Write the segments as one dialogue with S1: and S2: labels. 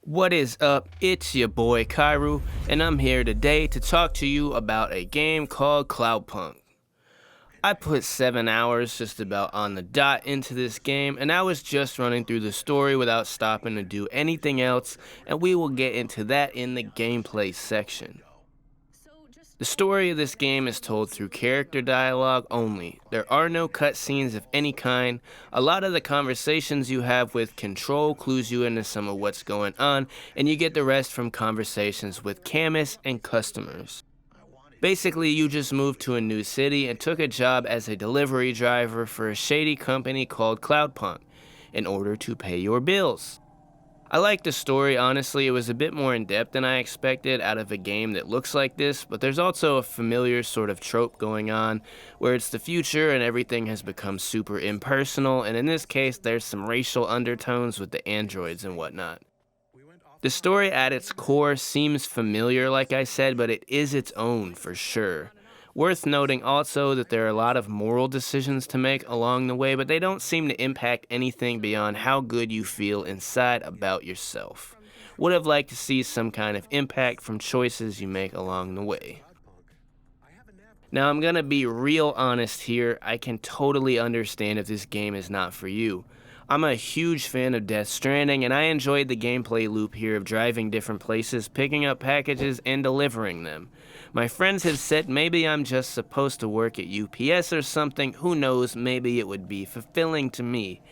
S1: What is up? It's your boy Kairu, and I'm here today to talk to you about a game called Cloudpunk. I put 7 hours just about on the dot into this game, and I was just running through the story without stopping to do anything else, and we will get into that in the gameplay section. The story of this game is told through character dialogue only. There are no cutscenes of any kind. A lot of the conversations you have with Control clues you into some of what's going on, and you get the rest from conversations with Camus and customers. Basically, you just moved to a new city and took a job as a delivery driver for a shady company called Cloudpunk in order to pay your bills. I like the story, honestly. It was a bit more in-depth than I expected out of a game that looks like this, but there's also a familiar sort of trope going on where it's the future and everything has become super impersonal, and in this case there's some racial undertones with the androids and whatnot. The story at its core seems familiar, like I said, but it is its own for sure. Worth noting also that there are a lot of moral decisions to make along the way, but they don't seem to impact anything beyond how good you feel inside about yourself. Would have liked to see some kind of impact from choices you make along the way. Now, I'm gonna be real honest here. I can totally understand if this game is not for you. I'm a huge fan of Death Stranding, and I enjoyed the gameplay loop here of driving different places, picking up packages, and delivering them. My friends have said maybe I'm just supposed to work at UPS or something. Who knows, maybe it would be fulfilling to me.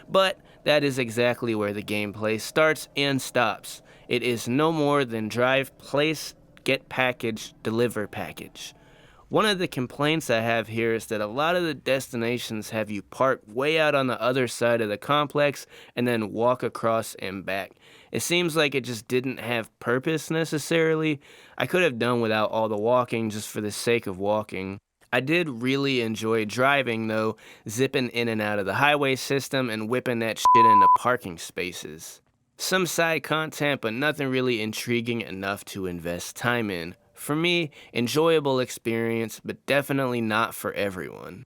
S1: But that is exactly where the gameplay starts and stops. It is no more than drive, place, get package, deliver package. One of the complaints I have here is that a lot of the destinations have you park way out on the other side of the complex and then walk across and back. It seems like it just didn't have purpose necessarily. I could have done without all the walking just for the sake of walking. I did really enjoy driving though, zipping in and out of the highway system and whipping that shit into parking spaces. Some side content, but nothing really intriguing enough to invest time in. For me, enjoyable experience, but definitely not for everyone.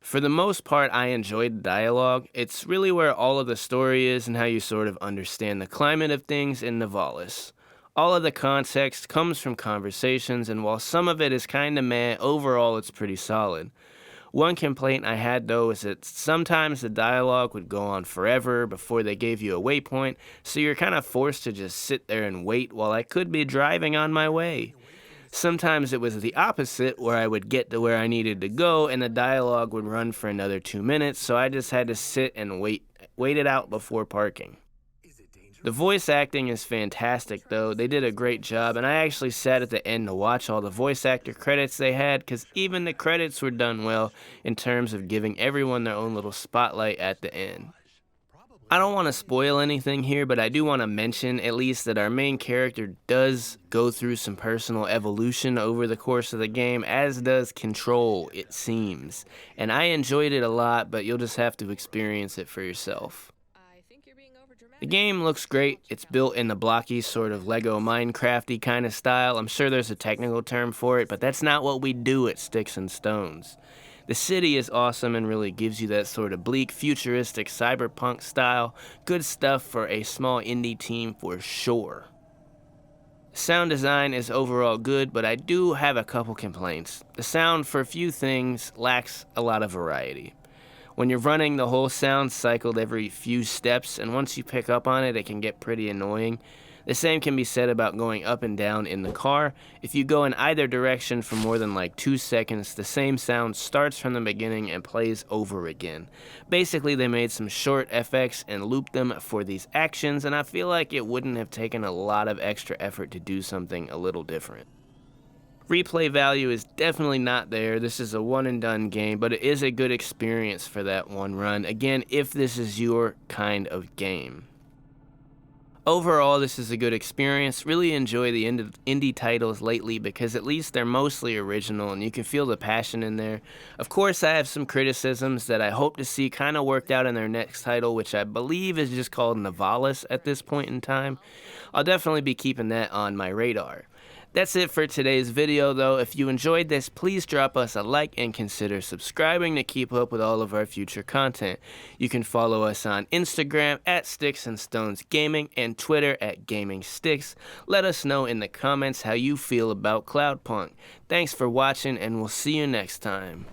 S1: For the most part, I enjoyed the dialogue. It's really where all of the story is and how you sort of understand the climate of things in Nivalis. All of the context comes from conversations, and while some of it is kinda meh, overall it's pretty solid. One complaint I had though is that sometimes the dialogue would go on forever before they gave you a waypoint, so you're kinda forced to just sit there and wait while I could be driving on my way. Sometimes it was the opposite, where I would get to where I needed to go and the dialogue would run for another 2 minutes, so I just had to sit and wait it out before parking. The voice acting is fantastic though. They did a great job, and I actually sat at the end to watch all the voice actor credits they had, because even the credits were done well in terms of giving everyone their own little spotlight at the end. I don't want to spoil anything here, but I do want to mention at least that our main character does go through some personal evolution over the course of the game, as does Control, it seems. And I enjoyed it a lot, but you'll just have to experience it for yourself. The game looks great. It's built in the blocky sort of Lego Minecrafty kind of style. I'm sure there's a technical term for it, but that's not what we do at Sticks and Stones. The city is awesome and really gives you that sort of bleak, futuristic cyberpunk style. Good stuff for a small indie team for sure. Sound design is overall good, but I do have a couple complaints. The sound, for a few things, lacks a lot of variety. When you're running, the whole sound cycled every few steps, and once you pick up on it, it can get pretty annoying. The same can be said about going up and down in the car. If you go in either direction for more than like 2 seconds, the same sound starts from the beginning and plays over again. Basically, they made some short FX and looped them for these actions, and I feel like it wouldn't have taken a lot of extra effort to do something a little different. Replay value is definitely not there. This is a one and done game, but it is a good experience for that one run. Again, if this is your kind of game. Overall, this is a good experience. Really enjoy the indie titles lately because at least they're mostly original and you can feel the passion in there. Of course, I have some criticisms that I hope to see kind of worked out in their next title, which I believe is just called Nivalis at this point in time. I'll definitely be keeping that on my radar. That's it for today's video though. If you enjoyed this, please drop us a like and consider subscribing to keep up with all of our future content. You can follow us on Instagram at Sticks and Stones Gaming and Twitter at Gaming Sticks. Let us know in the comments how you feel about Cloudpunk. Thanks for watching and we'll see you next time.